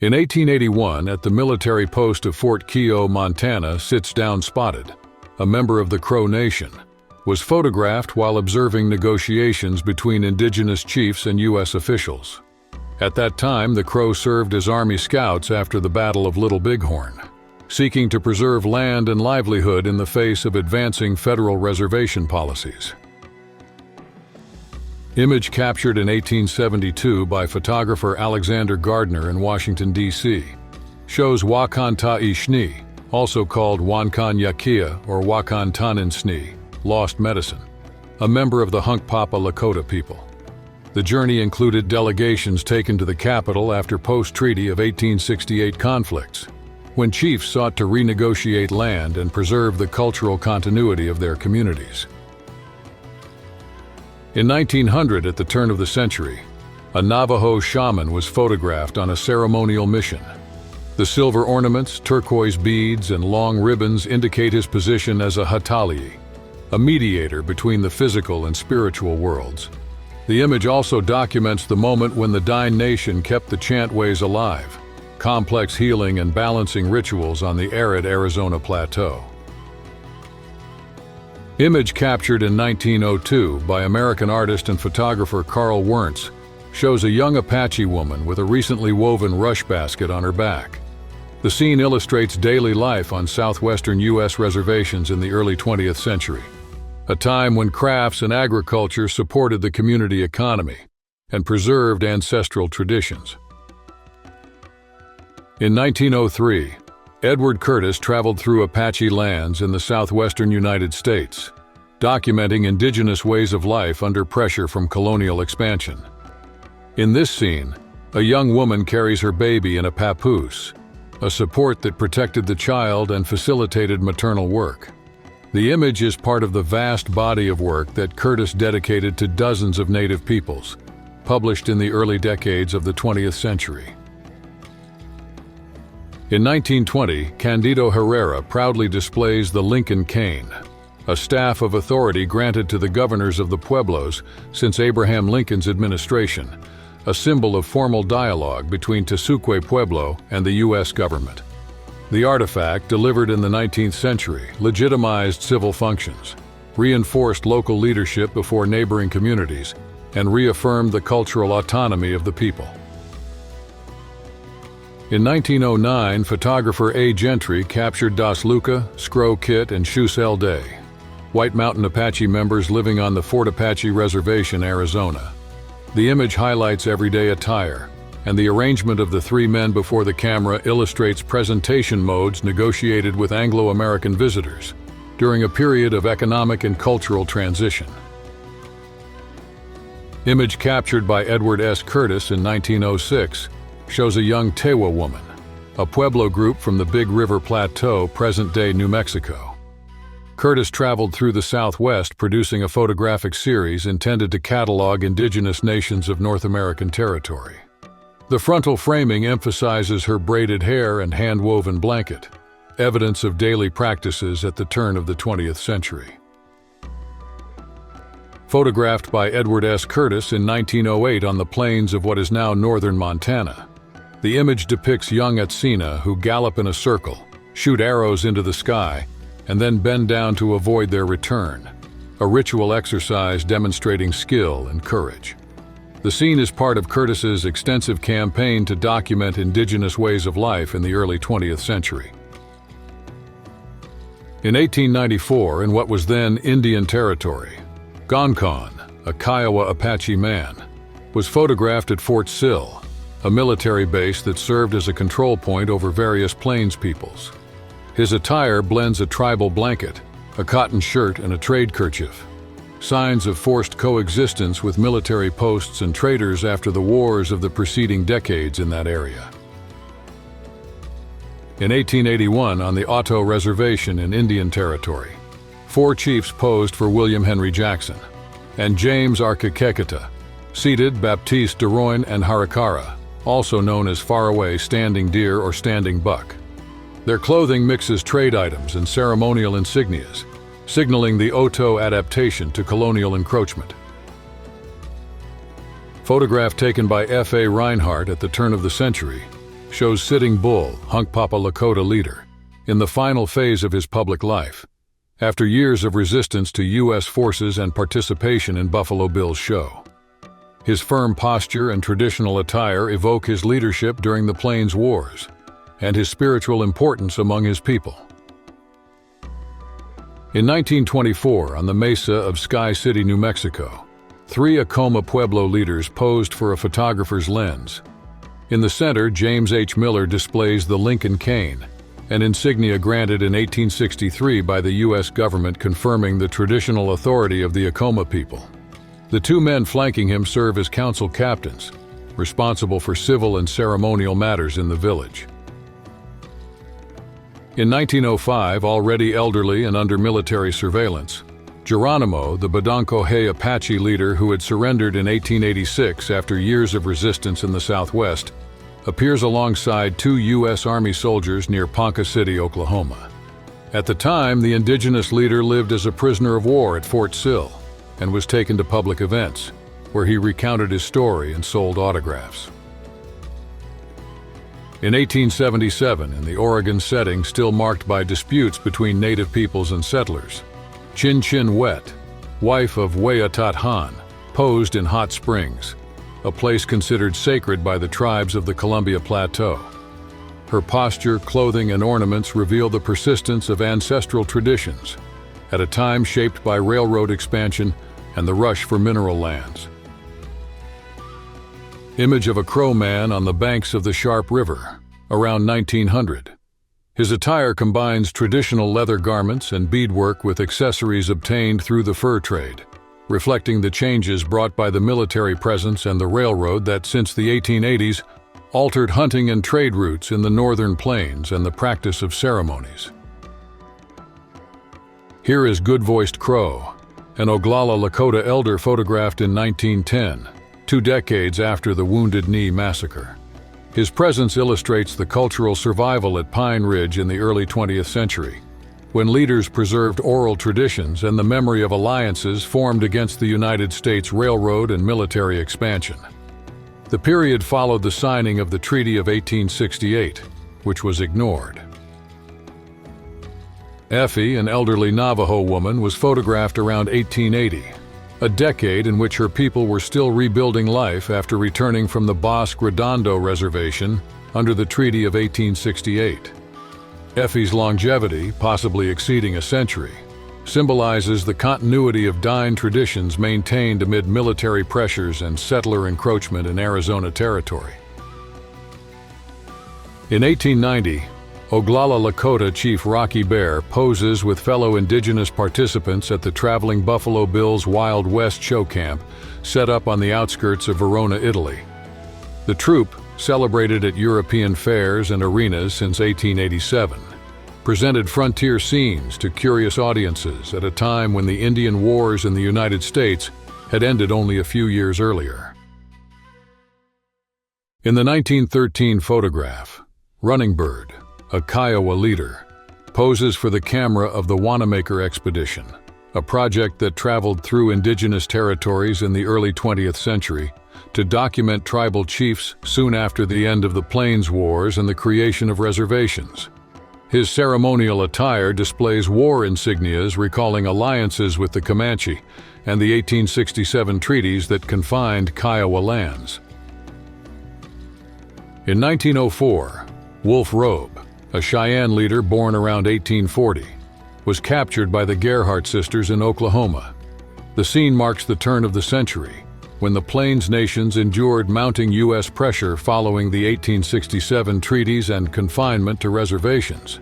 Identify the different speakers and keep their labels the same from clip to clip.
Speaker 1: In 1881, at the military post of Fort Keogh, Montana, sits Down Spotted, a member of the Crow Nation, was photographed while observing negotiations between Indigenous chiefs and U.S. officials. At that time, the Crow served as Army Scouts after the Battle of Little Bighorn, seeking to preserve land and livelihood in the face of advancing federal reservation policies. Image captured in 1872 by photographer Alexander Gardner in Washington, D.C., shows Wakan Ta'i-Shni, also called Wankan Yakia or Wakan Tanin-Sni, Lost Medicine, a member of the Hunkpapa Lakota people. The journey included delegations taken to the capital after post-treaty of 1868 conflicts, when chiefs sought to renegotiate land and preserve the cultural continuity of their communities. In 1900, at the turn of the century, a Navajo shaman was photographed on a ceremonial mission. The silver ornaments, turquoise beads, and long ribbons indicate his position as a hatali, a mediator between the physical and spiritual worlds. The image also documents the moment when the Dine Nation kept the chantways alive, complex healing and balancing rituals on the arid Arizona plateau. Image captured in 1902 by American artist and photographer Carl Wernz shows a young Apache woman with a recently woven rush basket on her back. The scene illustrates daily life on southwestern U.S. reservations in the early 20th century, a time when crafts and agriculture supported the community economy and preserved ancestral traditions. In 1903, Edward Curtis traveled through Apache lands in the southwestern United States, documenting indigenous ways of life under pressure from colonial expansion. In this scene, a young woman carries her baby in a papoose, a support that protected the child and facilitated maternal work. The image is part of the vast body of work that Curtis dedicated to dozens of native peoples, published in the early decades of the 20th century. In 1920, Candido Herrera proudly displays the Lincoln cane, a staff of authority granted to the governors of the Pueblos since Abraham Lincoln's administration, a symbol of formal dialogue between Tesuque Pueblo and the U.S. government. The artifact, delivered in the 19th century, legitimized civil functions, reinforced local leadership before neighboring communities, and reaffirmed the cultural autonomy of the people. In 1909, photographer A. Gentry captured Das Luca, Scro Kit, and Shusel Day, White Mountain Apache members living on the Fort Apache Reservation, Arizona. The image highlights everyday attire, and the arrangement of the three men before the camera illustrates presentation modes negotiated with Anglo-American visitors during a period of economic and cultural transition. Image captured by Edward S. Curtis in 1906 shows a young Tewa woman, a Pueblo group from the Big River Plateau, present-day New Mexico. Curtis traveled through the Southwest producing a photographic series intended to catalog indigenous nations of North American territory. The frontal framing emphasizes her braided hair and hand-woven blanket, evidence of daily practices at the turn of the 20th century. Photographed by Edward S. Curtis in 1908 on the plains of what is now northern Montana, the image depicts young Atsina who gallop in a circle, shoot arrows into the sky, and then bend down to avoid their return, a ritual exercise demonstrating skill and courage. The scene is part of Curtis's extensive campaign to document indigenous ways of life in the early 20th century. In 1894, in what was then Indian Territory, Goncon, a Kiowa Apache man, was photographed at Fort Sill, a military base that served as a control point over various Plains peoples. His attire blends a tribal blanket, a cotton shirt, and a trade kerchief, signs of forced coexistence with military posts and traders after the wars of the preceding decades in that area. In 1881, on the Otto Reservation in Indian Territory, 4 chiefs posed for William Henry Jackson and James Arkakeketa, seated Baptiste Deroyne and Harikara, also known as faraway standing deer or standing buck. Their clothing mixes trade items and ceremonial insignias, signaling the Oto adaptation to colonial encroachment. Photograph taken by F.A. Reinhardt at the turn of the century shows Sitting Bull, Hunkpapa Lakota leader, in the final phase of his public life, after years of resistance to U.S. forces and participation in Buffalo Bill's show. His firm posture and traditional attire evoke his leadership during the Plains Wars and his spiritual importance among his people. In 1924, on the mesa of Sky City, New Mexico, 3 Acoma Pueblo leaders posed for a photographer's lens. In the center, James H. Miller displays the Lincoln cane, an insignia granted in 1863 by the U.S. government confirming the traditional authority of the Acoma people. The 2 men flanking him serve as council captains, responsible for civil and ceremonial matters in the village. In 1905, already elderly and under military surveillance, Geronimo, the Pueblo Apache leader who had surrendered in 1886 after years of resistance in the Southwest, appears alongside 2 U.S. Army soldiers near Ponca City, Oklahoma. At the time, the indigenous leader lived as a prisoner of war at Fort Sill and was taken to public events, where he recounted his story and sold autographs. In 1877, in the Oregon setting still marked by disputes between native peoples and settlers, Chin Chin Wet, wife of Weatat Han, posed in Hot Springs, a place considered sacred by the tribes of the Columbia Plateau. Her posture, clothing, and ornaments reveal the persistence of ancestral traditions, at a time shaped by railroad expansion and the rush for mineral lands. Image of a Crow man on the banks of the Sharp River, around 1900. His attire combines traditional leather garments and beadwork with accessories obtained through the fur trade, reflecting the changes brought by the military presence and the railroad that, since the 1880s, altered hunting and trade routes in the northern plains and the practice of ceremonies. Here is Good-Voiced Crow, an Oglala Lakota elder photographed in 1910, 2 decades after the Wounded Knee Massacre. His presence illustrates the cultural survival at Pine Ridge in the early 20th century, when leaders preserved oral traditions and the memory of alliances formed against the United States railroad and military expansion. The period followed the signing of the Treaty of 1868, which was ignored. Effie, an elderly Navajo woman, was photographed around 1880, a decade in which her people were still rebuilding life after returning from the Bosque Redondo Reservation under the Treaty of 1868. Effie's longevity, possibly exceeding a century, symbolizes the continuity of Dine traditions maintained amid military pressures and settler encroachment in Arizona territory. In 1890, Oglala Lakota Chief Rocky Bear poses with fellow indigenous participants at the traveling Buffalo Bill's Wild West show camp set up on the outskirts of Verona, Italy. The troupe, celebrated at European fairs and arenas since 1887, presented frontier scenes to curious audiences at a time when the Indian Wars in the United States had ended only a few years earlier. In the 1913 photograph, Running Bird, a Kiowa leader, poses for the camera of the Wanamaker Expedition, a project that traveled through indigenous territories in the early 20th century to document tribal chiefs soon after the end of the Plains Wars and the creation of reservations. His ceremonial attire displays war insignias recalling alliances with the Comanche and the 1867 treaties that confined Kiowa lands. In 1904, Wolf Robe, a Cheyenne leader born around 1840, was captured by the Gerhardt sisters in Oklahoma. The scene marks the turn of the century, when the Plains nations endured mounting U.S. pressure following the 1867 treaties and confinement to reservations.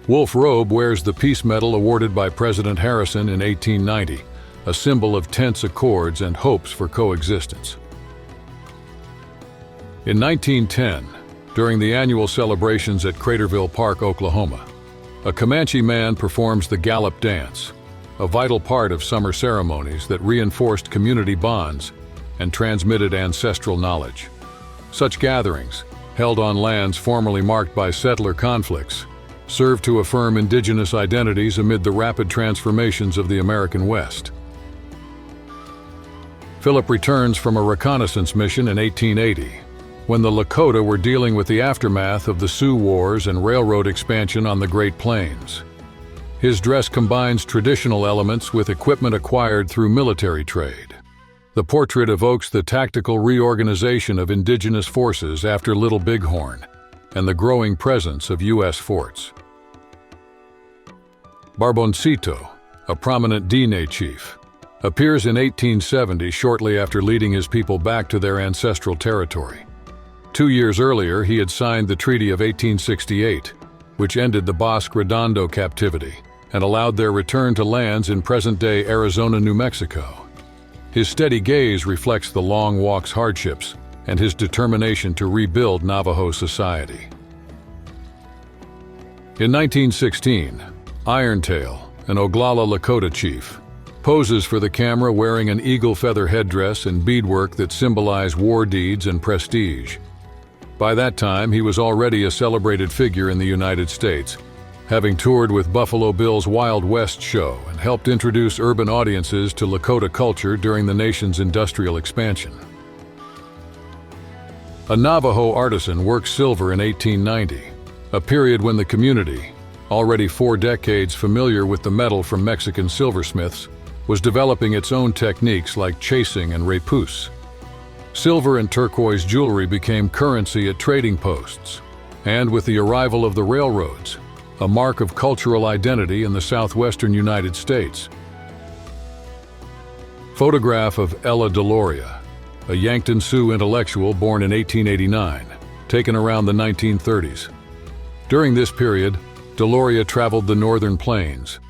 Speaker 1: Wolf Robe wears the Peace Medal awarded by President Harrison in 1890, a symbol of tense accords and hopes for coexistence. In 1910, during the annual celebrations at Craterville Park, Oklahoma, a Comanche man performs the Gallup Dance, a vital part of summer ceremonies that reinforced community bonds and transmitted ancestral knowledge. Such gatherings, held on lands formerly marked by settler conflicts, served to affirm indigenous identities amid the rapid transformations of the American West. Philip returns from a reconnaissance mission in 1880. when the Lakota were dealing with the aftermath of the Sioux Wars and railroad expansion on the Great Plains. His dress combines traditional elements with equipment acquired through military trade. The portrait evokes the tactical reorganization of indigenous forces after Little Bighorn and the growing presence of U.S. forts. Barboncito, a prominent Diné chief, appears in 1870 shortly after leading his people back to their ancestral territory. 2 years earlier, he had signed the Treaty of 1868, which ended the Bosque Redondo captivity and allowed their return to lands in present-day Arizona, New Mexico. His steady gaze reflects the long walk's hardships and his determination to rebuild Navajo society. In 1916, Irontail, an Oglala Lakota chief, poses for the camera wearing an eagle feather headdress and beadwork that symbolize war deeds and prestige. By that time, he was already a celebrated figure in the United States, having toured with Buffalo Bill's Wild West show and helped introduce urban audiences to Lakota culture during the nation's industrial expansion. A Navajo artisan worked silver in 1890, a period when the community, already 4 decades familiar with the metal from Mexican silversmiths, was developing its own techniques like chasing and repousse. Silver and turquoise jewelry became currency at trading posts, and with the arrival of the railroads, a mark of cultural identity in the southwestern United States. Photograph of Ella Deloria, a Yankton Sioux intellectual born in 1889, taken around the 1930s. During this period, Deloria traveled the northern plains,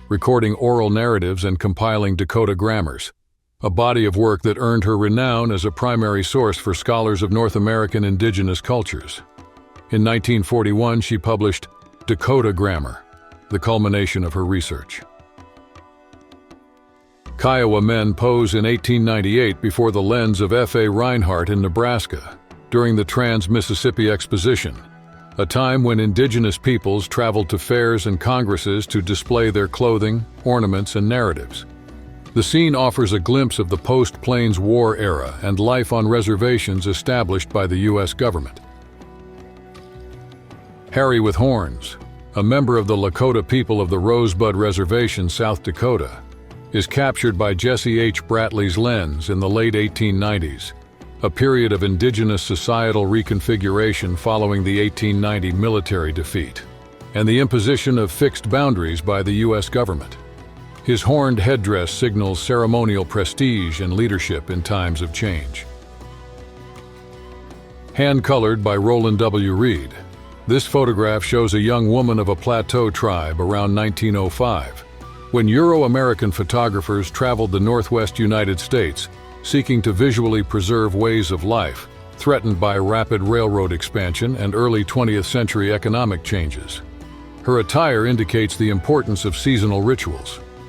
Speaker 1: recording oral narratives and compiling Dakota grammars, a body of work that earned her renown as a primary source for scholars of North American indigenous cultures. In 1941, she published Dakota Grammar, the culmination of her research. Kiowa men pose in 1898 before the lens of F.A. Reinhardt in Nebraska during the Trans-Mississippi Exposition, a time when indigenous peoples traveled to fairs and congresses to display their clothing, ornaments, and narratives. The scene offers a glimpse of the post-Plains War era and life on reservations established by the U.S. government. Harry with Horns, a member of the Lakota people of the Rosebud Reservation, South Dakota, is captured by Jesse H. Bratley's lens in the late 1890s, a period of indigenous societal reconfiguration following the 1890 military defeat, and the imposition of fixed boundaries by the U.S. government. His horned headdress signals ceremonial prestige and leadership in times of change. Hand-colored by Roland W. Reed, this photograph shows a young woman of a Plateau tribe around 1905, when Euro-American photographers traveled the Northwest United States, seeking to visually preserve ways of life threatened by rapid railroad expansion and early 20th century economic changes. Her attire indicates the importance of seasonal rituals,